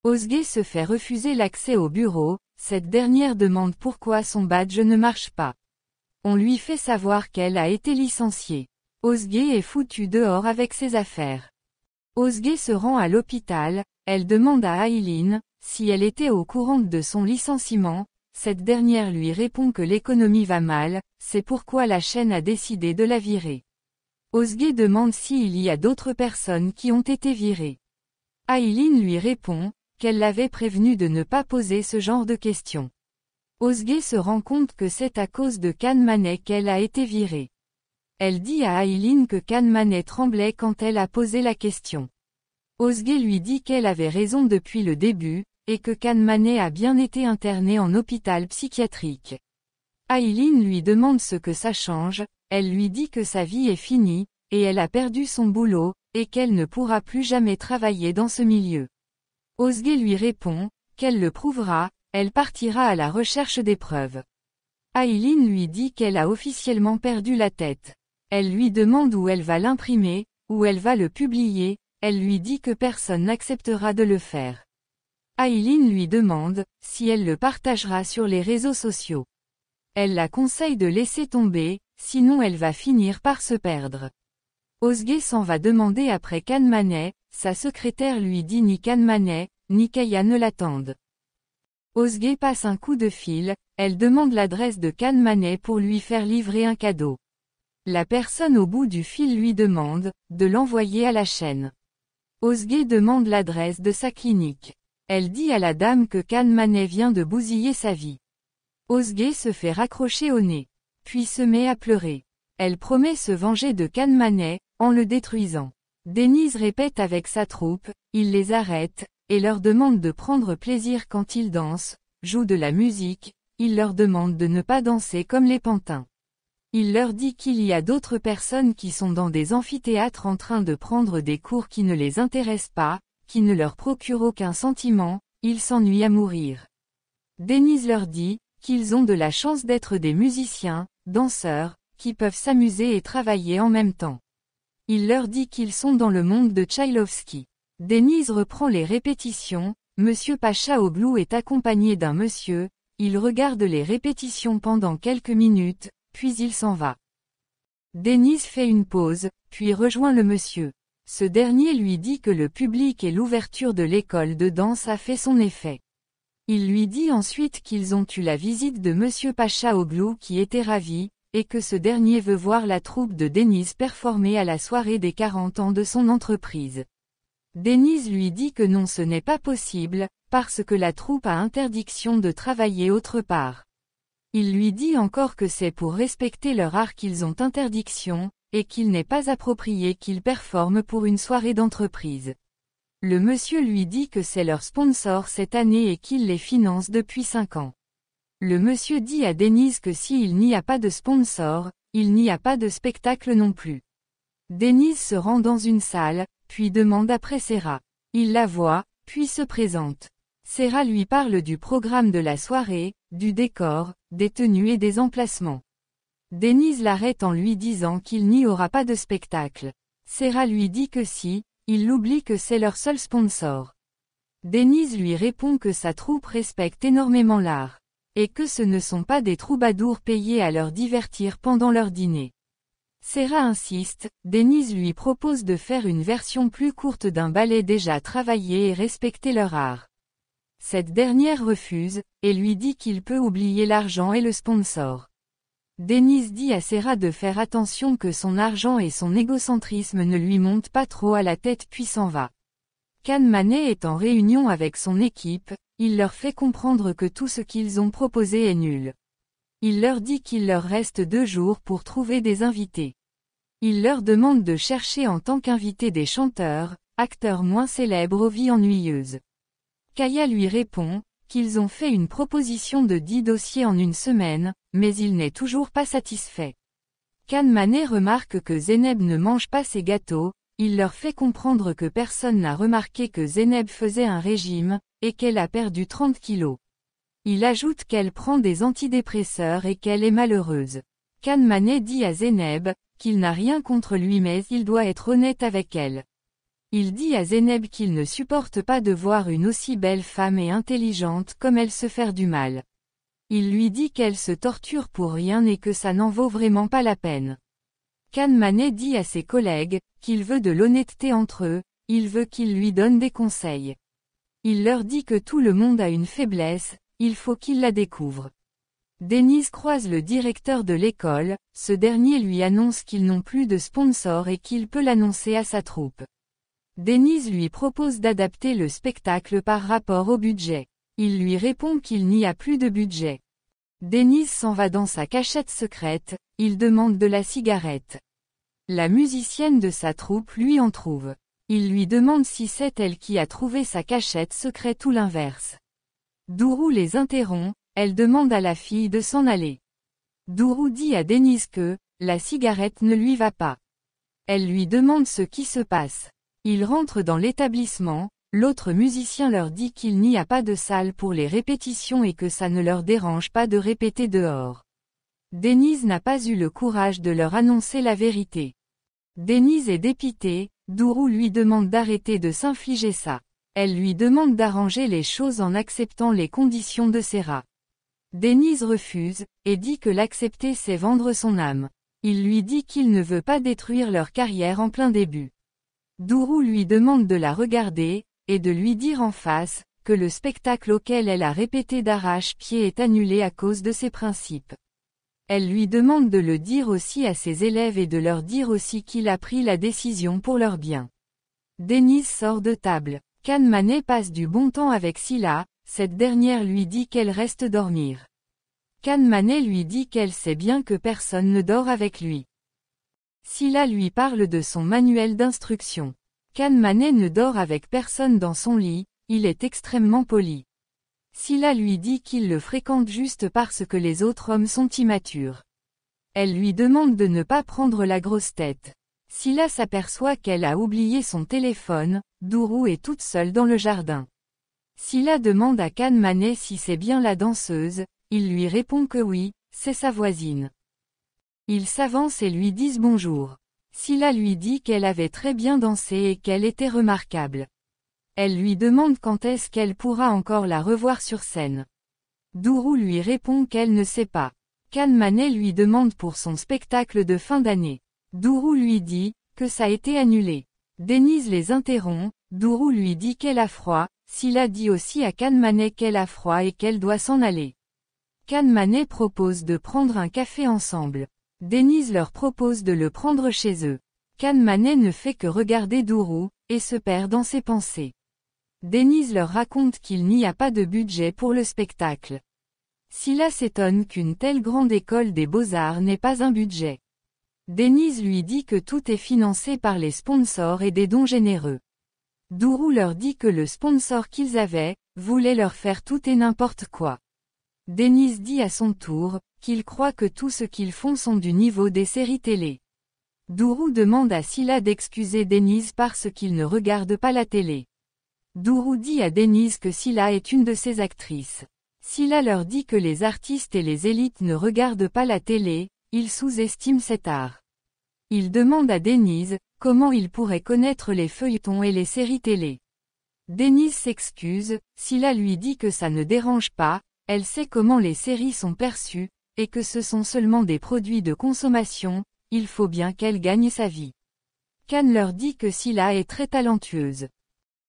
Ozge se fait refuser l'accès au bureau, cette dernière demande pourquoi son badge ne marche pas. On lui fait savoir qu'elle a été licenciée. Ozge est foutue dehors avec ses affaires. Ozge se rend à l'hôpital, elle demande à Aileen si elle était au courant de son licenciement, cette dernière lui répond que l'économie va mal, c'est pourquoi la chaîne a décidé de la virer. Ozge demande s'il y a d'autres personnes qui ont été virées. Aileen lui répond qu'elle l'avait prévenu de ne pas poser ce genre de questions. Ozge se rend compte que c'est à cause de Kan Manet qu'elle a été virée. Elle dit à Aileen que Kan Manet tremblait quand elle a posé la question. Ozge lui dit qu'elle avait raison depuis le début, et que Kan Manet a bien été interné en hôpital psychiatrique. Aileen lui demande ce que ça change, elle lui dit que sa vie est finie, et elle a perdu son boulot, et qu'elle ne pourra plus jamais travailler dans ce milieu. Ozge lui répond qu'elle le prouvera, elle partira à la recherche des preuves. Aileen lui dit qu'elle a officiellement perdu la tête. Elle lui demande où elle va l'imprimer, où elle va le publier, elle lui dit que personne n'acceptera de le faire. Aileen lui demande si elle le partagera sur les réseaux sociaux. Elle la conseille de laisser tomber, sinon elle va finir par se perdre. Ozge s'en va demander après Kan Manet, sa secrétaire lui dit ni Kan Manet, ni Kaya ne l'attendent. Ozge passe un coup de fil, elle demande l'adresse de Kan Manet pour lui faire livrer un cadeau. La personne au bout du fil lui demande de l'envoyer à la chaîne. Ozge demande l'adresse de sa clinique. Elle dit à la dame que Kan Manet vient de bousiller sa vie. Ozge se fait raccrocher au nez, puis se met à pleurer. Elle promet se venger de Kan Manet, en le détruisant. Denise répète avec sa troupe, il les arrête, et leur demande de prendre plaisir quand ils dansent, jouent de la musique, il leur demande de ne pas danser comme les pantins. Il leur dit qu'il y a d'autres personnes qui sont dans des amphithéâtres en train de prendre des cours qui ne les intéressent pas, qui ne leur procurent aucun sentiment, ils s'ennuient à mourir. Denise leur dit qu'ils ont de la chance d'être des musiciens, danseurs, qui peuvent s'amuser et travailler en même temps. Il leur dit qu'ils sont dans le monde de Tchaïkovski. Denise reprend les répétitions, Monsieur Pacha Oglou est accompagné d'un monsieur, il regarde les répétitions pendant quelques minutes, puis il s'en va. Denise fait une pause, puis rejoint le monsieur. Ce dernier lui dit que le public et l'ouverture de l'école de danse a fait son effet. Il lui dit ensuite qu'ils ont eu la visite de Monsieur Pacha Oglou qui était ravi, et que ce dernier veut voir la troupe de Denise performer à la soirée des 40 ans de son entreprise. Denise lui dit que non, ce n'est pas possible, parce que la troupe a interdiction de travailler autre part. Il lui dit encore que c'est pour respecter leur art qu'ils ont interdiction, et qu'il n'est pas approprié qu'ils performent pour une soirée d'entreprise. Le monsieur lui dit que c'est leur sponsor cette année et qu'il les finance depuis 5 ans. Le monsieur dit à Denise que s'il n'y a pas de sponsor, il n'y a pas de spectacle non plus. Denise se rend dans une salle, puis demande après Sarah. Il la voit, puis se présente. Sarah lui parle du programme de la soirée, du décor, des tenues et des emplacements. Denise l'arrête en lui disant qu'il n'y aura pas de spectacle. Sarah lui dit que si, il oublie que c'est leur seul sponsor. Denise lui répond que sa troupe respecte énormément l'art. Et que ce ne sont pas des troubadours payés à leur divertir pendant leur dîner. Sarah insiste, Denise lui propose de faire une version plus courte d'un ballet déjà travaillé et respecter leur art. Cette dernière refuse, et lui dit qu'il peut oublier l'argent et le sponsor. Denise dit à Sarah de faire attention que son argent et son égocentrisme ne lui montent pas trop à la tête puis s'en va. Kan Manet est en réunion avec son équipe, il leur fait comprendre que tout ce qu'ils ont proposé est nul. Il leur dit qu'il leur reste 2 jours pour trouver des invités. Il leur demande de chercher en tant qu'invités des chanteurs, acteurs moins célèbres aux vies ennuyeuses. Kaya lui répond qu'ils ont fait une proposition de 10 dossiers en une semaine, mais il n'est toujours pas satisfait. Kan Manet remarque que Zeynep ne mange pas ses gâteaux, il leur fait comprendre que personne n'a remarqué que Zeynep faisait un régime, et qu'elle a perdu 30 kilos. Il ajoute qu'elle prend des antidépresseurs et qu'elle est malheureuse. Kan Manet dit à Zeynep qu'il n'a rien contre lui mais il doit être honnête avec elle. Il dit à Zeynep qu'il ne supporte pas de voir une aussi belle femme et intelligente comme elle se faire du mal. Il lui dit qu'elle se torture pour rien et que ça n'en vaut vraiment pas la peine. Kan Mané dit à ses collègues, qu'il veut de l'honnêteté entre eux, il veut qu'ils lui donnent des conseils. Il leur dit que tout le monde a une faiblesse, il faut qu'ils la découvrent. Denise croise le directeur de l'école, ce dernier lui annonce qu'ils n'ont plus de sponsor et qu'il peut l'annoncer à sa troupe. Denise lui propose d'adapter le spectacle par rapport au budget. Il lui répond qu'il n'y a plus de budget. Denise s'en va dans sa cachette secrète, il demande de la cigarette. La musicienne de sa troupe lui en trouve. Il lui demande si c'est elle qui a trouvé sa cachette secrète ou l'inverse. Dourou les interrompt, elle demande à la fille de s'en aller. Dourou dit à Denise que, la cigarette ne lui va pas. Elle lui demande ce qui se passe. Ils rentrent dans l'établissement, l'autre musicien leur dit qu'il n'y a pas de salle pour les répétitions et que ça ne leur dérange pas de répéter dehors. Denise n'a pas eu le courage de leur annoncer la vérité. Denise est dépitée, Dourou lui demande d'arrêter de s'infliger ça. Elle lui demande d'arranger les choses en acceptant les conditions de Serra. Denise refuse, et dit que l'accepter c'est vendre son âme. Il lui dit qu'il ne veut pas détruire leur carrière en plein début. Dourou lui demande de la regarder, et de lui dire en face, que le spectacle auquel elle a répété d'arrache-pied est annulé à cause de ses principes. Elle lui demande de le dire aussi à ses élèves et de leur dire aussi qu'il a pris la décision pour leur bien. Denise sort de table. Kan Mané passe du bon temps avec Silla, cette dernière lui dit qu'elle reste dormir. Kan Mané lui dit qu'elle sait bien que personne ne dort avec lui. Silla lui parle de son manuel d'instruction. Kan Mané ne dort avec personne dans son lit, il est extrêmement poli. Silla lui dit qu'il le fréquente juste parce que les autres hommes sont immatures. Elle lui demande de ne pas prendre la grosse tête. Silla s'aperçoit qu'elle a oublié son téléphone, Dourou est toute seule dans le jardin. Silla demande à Kan Mané si c'est bien la danseuse, il lui répond que oui, c'est sa voisine. Ils s'avancent et lui disent bonjour. Silla lui dit qu'elle avait très bien dansé et qu'elle était remarquable. Elle lui demande quand est-ce qu'elle pourra encore la revoir sur scène. Dourou lui répond qu'elle ne sait pas. Kan Mané lui demande pour son spectacle de fin d'année. Dourou lui dit que ça a été annulé. Denise les interrompt, Dourou lui dit qu'elle a froid, Silla dit aussi à Kan Mané qu'elle a froid et qu'elle doit s'en aller. Kan Mané propose de prendre un café ensemble. Denise leur propose de le prendre chez eux. Kan Mané ne fait que regarder Dourou, et se perd dans ses pensées. Denise leur raconte qu'il n'y a pas de budget pour le spectacle. Silla s'étonne qu'une telle grande école des beaux-arts n'ait pas un budget. Denise lui dit que tout est financé par les sponsors et des dons généreux. Dourou leur dit que le sponsor qu'ils avaient, voulait leur faire tout et n'importe quoi. Denise dit à son tour, qu'il croit que tout ce qu'ils font sont du niveau des séries télé. Dourou demande à Silla d'excuser Denise parce qu'il ne regarde pas la télé. Dourou dit à Denise que Silla est une de ses actrices. Silla leur dit que les artistes et les élites ne regardent pas la télé, ils sous-estiment cet art. Il demande à Denise, comment il pourrait connaître les feuilletons et les séries télé. Denise s'excuse, Silla lui dit que ça ne dérange pas, elle sait comment les séries sont perçues, et que ce sont seulement des produits de consommation, il faut bien qu'elle gagne sa vie. Kan leur dit que Silla est très talentueuse.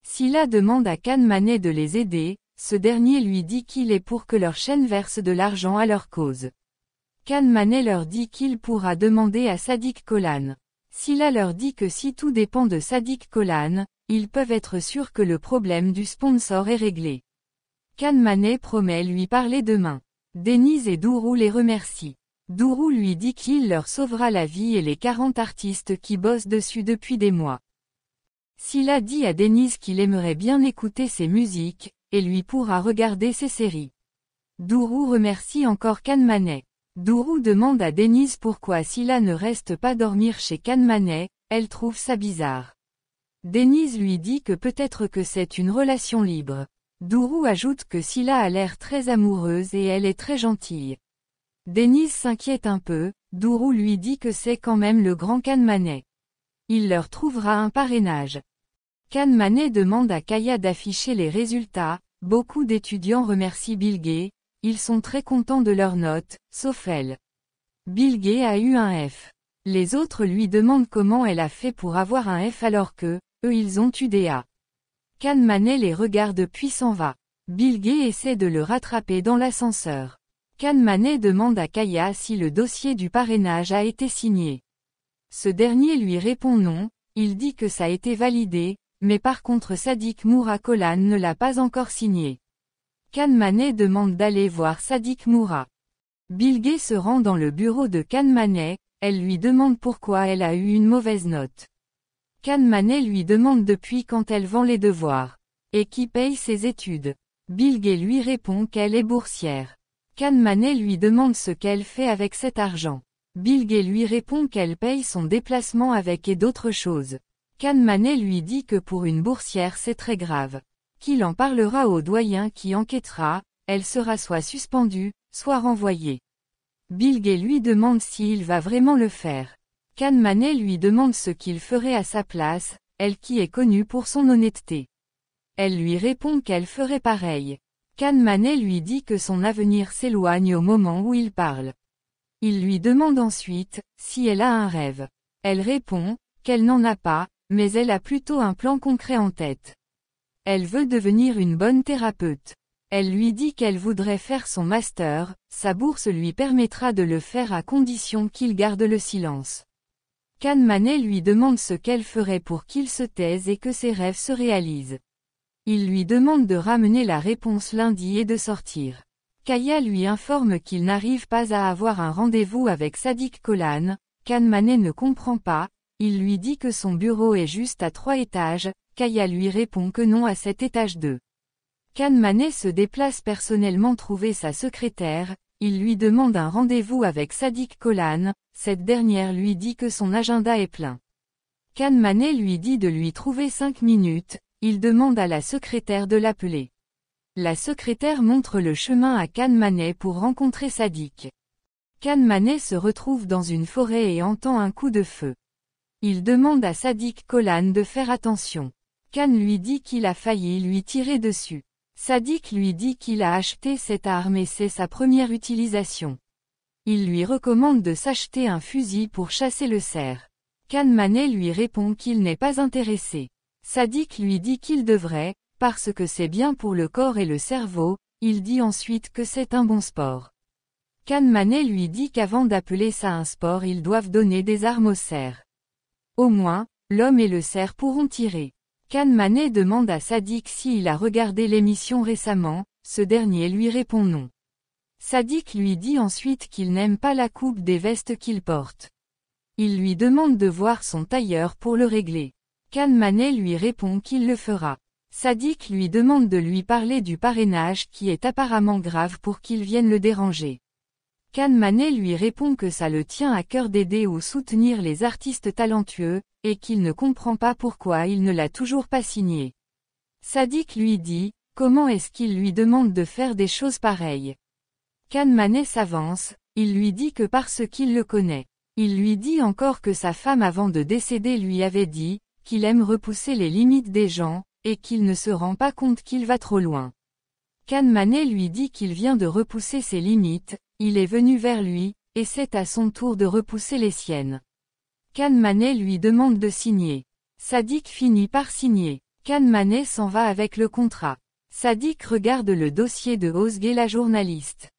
Silla demande à Kan Mané de les aider, ce dernier lui dit qu'il est pour que leur chaîne verse de l'argent à leur cause. Kan Mané leur dit qu'il pourra demander à Sadiq Kolan. Silla leur dit que si tout dépend de Sadiq Kolan, ils peuvent être sûrs que le problème du sponsor est réglé. Kan Mané promet lui parler demain. Denise et Dourou les remercient. Dourou lui dit qu'il leur sauvera la vie et les 40 artistes qui bossent dessus depuis des mois. Silla dit à Denise qu'il aimerait bien écouter ses musiques, et lui pourra regarder ses séries. Dourou remercie encore Kan Mané. Dourou demande à Denise pourquoi Silla ne reste pas dormir chez Kan Mané, elle trouve ça bizarre. Denise lui dit que peut-être que c'est une relation libre. Dourou ajoute que Silla a l'air très amoureuse et elle est très gentille. Denise s'inquiète un peu, Dourou lui dit que c'est quand même le grand Kan Mané. Il leur trouvera un parrainage. Manet demande à Kaya d'afficher les résultats. Beaucoup d'étudiants remercient Bill Gates, ils sont très contents de leurs notes, sauf elle. Bill Gates a eu un F. Les autres lui demandent comment elle a fait pour avoir un F alors que, eux ils ont eu des A. Manet les regarde puis s'en va. Bill Gates essaie de le rattraper dans l'ascenseur. Manet demande à Kaya si le dossier du parrainage a été signé. Ce dernier lui répond non, il dit que ça a été validé, mais par contre Sadiq Moura Kolan ne l'a pas encore signé. Manet demande d'aller voir Sadiq Moura. Bill Gates se rend dans le bureau de Manet, elle lui demande pourquoi elle a eu une mauvaise note. Manet lui demande depuis quand elle vend les devoirs. Et qui paye ses études. Bill Gates lui répond qu'elle est boursière. Manet lui demande ce qu'elle fait avec cet argent. Bill Gates lui répond qu'elle paye son déplacement avec et d'autres choses. Manet lui dit que pour une boursière c'est très grave. Qu'il en parlera au doyen qui enquêtera, elle sera soit suspendue, soit renvoyée. Bill Gates lui demande s'il va vraiment le faire. Manet lui demande ce qu'il ferait à sa place, elle qui est connue pour son honnêteté. Elle lui répond qu'elle ferait pareil. Manet lui dit que son avenir s'éloigne au moment où il parle. Il lui demande ensuite si elle a un rêve. Elle répond qu'elle n'en a pas, mais elle a plutôt un plan concret en tête. Elle veut devenir une bonne thérapeute. Elle lui dit qu'elle voudrait faire son master, sa bourse lui permettra de le faire à condition qu'il garde le silence. Manet lui demande ce qu'elle ferait pour qu'il se taise et que ses rêves se réalisent. Il lui demande de ramener la réponse lundi et de sortir. Kaya lui informe qu'il n'arrive pas à avoir un rendez-vous avec Sadiq Kolan. Manet ne comprend pas, il lui dit que son bureau est juste à 3 étages, Kaya lui répond que non à cet étage 2. Manet se déplace personnellement trouver sa secrétaire, il lui demande un rendez-vous avec Sadiq Kolan, cette dernière lui dit que son agenda est plein. Manet lui dit de lui trouver 5 minutes, il demande à la secrétaire de l'appeler. La secrétaire montre le chemin à Manet pour rencontrer Sadiq. Manet se retrouve dans une forêt et entend un coup de feu. Il demande à Sadiq Kolan de faire attention. Lui dit qu'il a failli lui tirer dessus. Sadiq lui dit qu'il a acheté cette arme et c'est sa première utilisation. Il lui recommande de s'acheter un fusil pour chasser le cerf. Manet lui répond qu'il n'est pas intéressé. Sadiq lui dit qu'il devrait, parce que c'est bien pour le corps et le cerveau, il dit ensuite que c'est un bon sport. Manet lui dit qu'avant d'appeler ça un sport ils doivent donner des armes au cerf. Au moins, l'homme et le cerf pourront tirer. Manet demande à Sadiq s'il a regardé l'émission récemment, ce dernier lui répond non. Sadiq lui dit ensuite qu'il n'aime pas la coupe des vestes qu'il porte. Il lui demande de voir son tailleur pour le régler. Manet lui répond qu'il le fera. Sadiq lui demande de lui parler du parrainage qui est apparemment grave pour qu'il vienne le déranger. Manet lui répond que ça le tient à cœur d'aider ou soutenir les artistes talentueux, et qu'il ne comprend pas pourquoi il ne l'a toujours pas signé. Sadiq lui dit, comment est-ce qu'il lui demande de faire des choses pareilles. Manet s'avance, il lui dit que parce qu'il le connaît. Il lui dit encore que sa femme avant de décéder lui avait dit, qu'il aime repousser les limites des gens, et qu'il ne se rend pas compte qu'il va trop loin. Manet lui dit qu'il vient de repousser ses limites, il est venu vers lui, et c'est à son tour de repousser les siennes. Manet lui demande de signer. Sadiq finit par signer. Manet s'en va avec le contrat. Sadiq regarde le dossier de Ozge la journaliste.